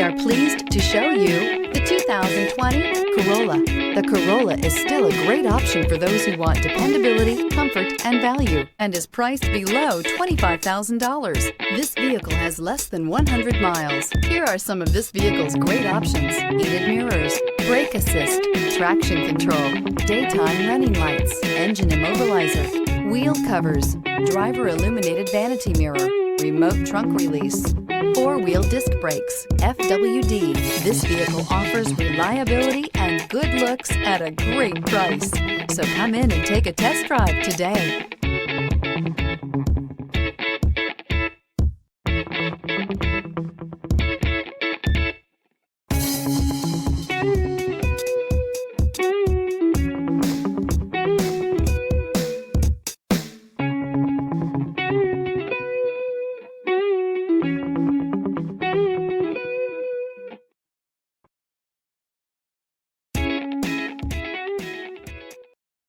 are pleased to show you the 2020 Corolla. The Corolla is still a great option for those who want dependability, comfort, and value, and is priced below $25,000. This vehicle has less than 100 miles. Here are some of this vehicle's great options: heated mirrors, brake assist, traction control, daytime running lights, engine immobilizer, wheel covers, driver illuminated vanity mirror, remote trunk release, four-wheel disc brakes, FWD. This vehicle offers reliability and good looks at a great price. So come in and take a test drive today.